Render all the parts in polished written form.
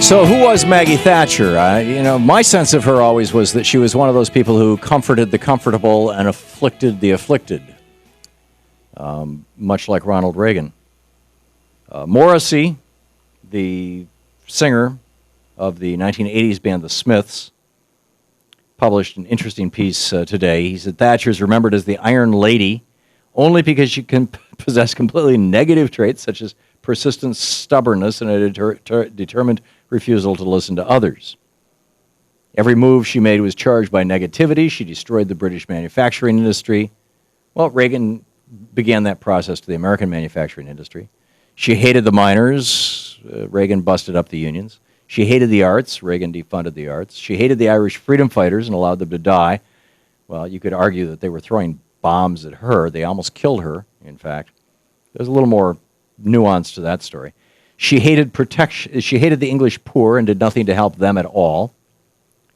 So who was Maggie Thatcher? My sense of her always was that she was one of those people who comforted the comfortable and afflicted the afflicted, much like Ronald Reagan. Morrissey, the singer of the 1980s band The Smiths, published an interesting piece today. He said Thatcher is remembered as the Iron Lady only because she can possess completely negative traits such as persistent stubbornness and a determined refusal to listen to others. Every move she made was charged by negativity. She destroyed the British manufacturing industry. Well, Reagan began that process to the American manufacturing industry. She hated the miners. Reagan busted up the unions. She hated the arts. Reagan defunded the arts. She hated the Irish freedom fighters and allowed them to die. Well, you could argue that they were throwing bombs at her. They almost killed her, in fact. There's a little more nuance to that story. She hated protection. She hated the English poor and did nothing to help them at all.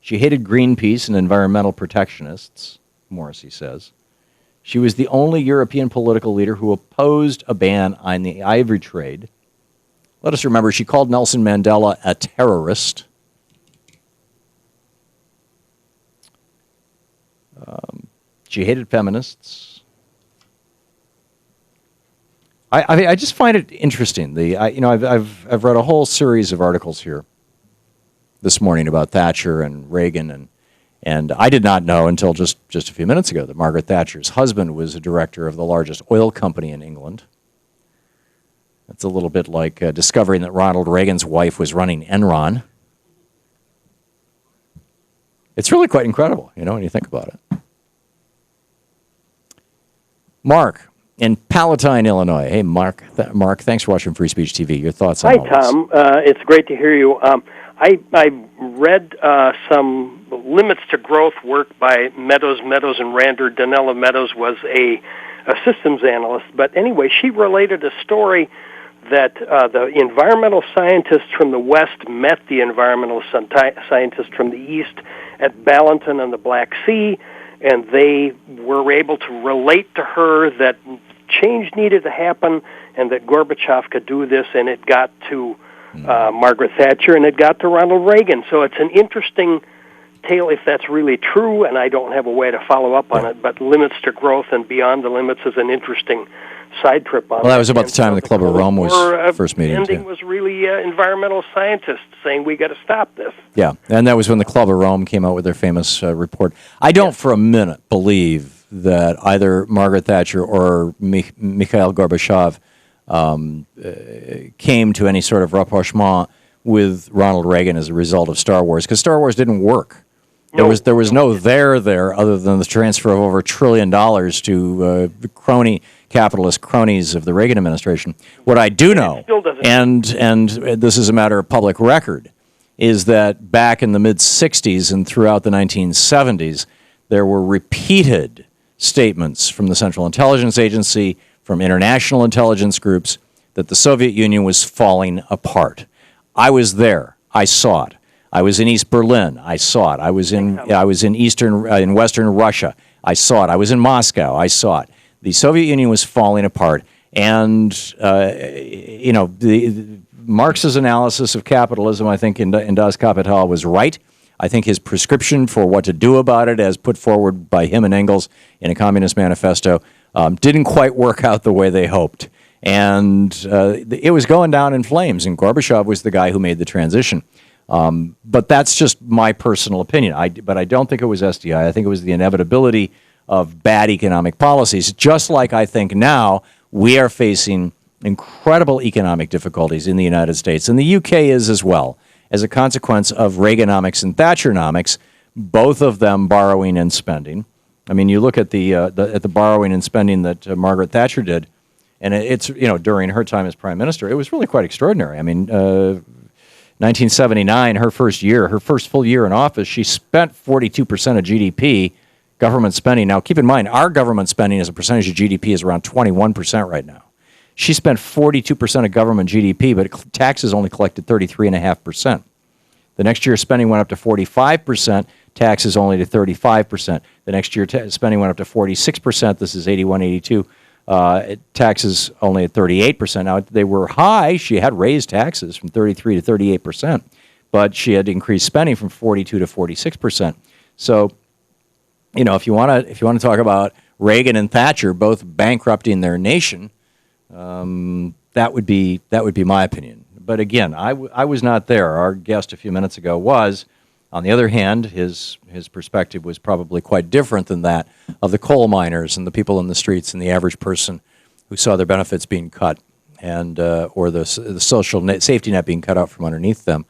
She hated Greenpeace and environmental protectionists, Morrissey says. She was the only European political leader who opposed a ban on the ivory trade. Let us remember, she called Nelson Mandela a terrorist. She hated feminists. I just find it interesting. I've read a whole series of articles here this morning about Thatcher and Reagan, and I did not know until just a few minutes ago that Margaret Thatcher's husband was a director of the largest oil company in England. It's a little bit like discovering that Ronald Reagan's wife was running Enron. It's really quite incredible, when you think about it. Mark in Palatine, Illinois. Hey, Mark, thanks for watching Free Speech TV. Your thoughts on all this? Hi, Tom. It's great to hear you. I read some limits to growth work by Meadows and Rander. Donella Meadows was a systems analyst. But anyway, she related a story that the environmental scientists from the West met the environmental scientists from the East at Ballanton on the Black Sea, and they were able to relate to her that change needed to happen and that Gorbachev could do this, and it got to Margaret Thatcher and it got to Ronald Reagan. So it's an interesting tale if that's really true, and I don't have a way to follow up on it, but limits to growth and beyond the limits is an interesting side trip on. Well, that was about the time the Club of Rome was first meeting. The ending was really environmental scientists saying we got to stop this. Yeah, and that was when the Club of Rome came out with their famous report. I don't for a minute believe that either Margaret Thatcher or Mikhail Gorbachev came to any sort of rapprochement with Ronald Reagan as a result of Star Wars, because Star Wars didn't work. There was no there other than the transfer of over $1 trillion to capitalist cronies of the Reagan administration. What I do know, and this is a matter of public record, is that back in the mid-'60s and throughout the 1970s, there were repeated statements from the Central Intelligence Agency, from international intelligence groups, that the Soviet Union was falling apart. I was there. I saw it. I was in East Berlin. I saw it. I was in Western Russia. I saw it. I was in Moscow. I saw it. The Soviet Union was falling apart, and the Marx's analysis of capitalism, I think, in Das Kapital was right. I think his prescription for what to do about it, as put forward by him and Engels in a Communist Manifesto, didn't quite work out the way they hoped, and it was going down in flames. And Gorbachev was the guy who made the transition. But that's just my personal opinion. But I don't think it was SDI. I think it was the inevitability of bad economic policies, just like I think now we are facing incredible economic difficulties in the United States, and the UK is as well, as a consequence of Reaganomics and Thatcheronomics, both of them borrowing and spending. I mean, you look at the borrowing and spending that Margaret Thatcher did, and it's, during her time as Prime Minister, it was really quite extraordinary. I mean, 1979, her first full year in office, she spent 42% of GDP, government spending. Now, keep in mind, our government spending as a percentage of GDP is around 21% right now. She spent 42% of government GDP, but taxes only collected 33.5%. The next year, spending went up to 45%, taxes only to 35%. The next year, spending went up to 46%. This is 81, 82. Taxes only at 38%. Now, they were high. She had raised taxes from 33 to 38%. but she had increased spending from 42 to 46%. So, if you want to talk about Reagan and Thatcher both bankrupting their nation, that would be my opinion. But again, I was not there. Our guest a few minutes ago was. On the other hand, his perspective was probably quite different than that of the coal miners and the people in the streets and the average person who saw their benefits being cut and or the social safety net being cut out from underneath them.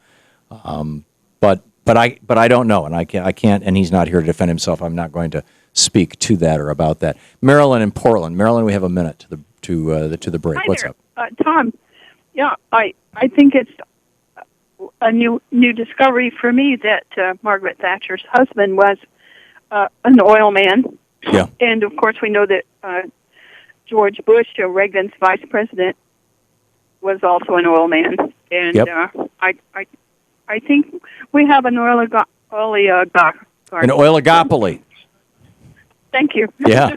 But I don't know, and I can't, and he's not here to defend himself. I'm not going to speak to that or about that. Marilyn in Portland. Marilyn, we have a minute to the break. Hi What's there. up, Tom? Yeah, I think it's a new discovery for me that Margaret Thatcher's husband was an oil man. Yeah. And of course we know that George Bush, Reagan's vice president, was also an oil man. And Yep. I think we have an oligarchy. An oligopoly. Thank you. Yeah.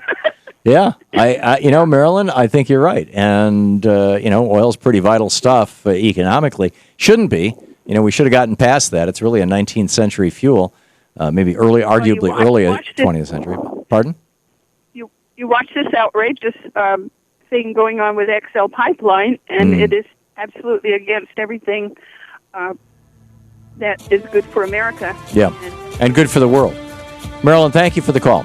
Yeah, Marilyn, I think you're right, and oil's pretty vital stuff economically. Shouldn't be. We should have gotten past that. It's really a 19th century fuel, maybe arguably early 20th century. Pardon? You watch this outrageous thing going on with XL Pipeline, and it is absolutely against everything that is good for America. Yeah, and good for the world. Marilyn, thank you for the call.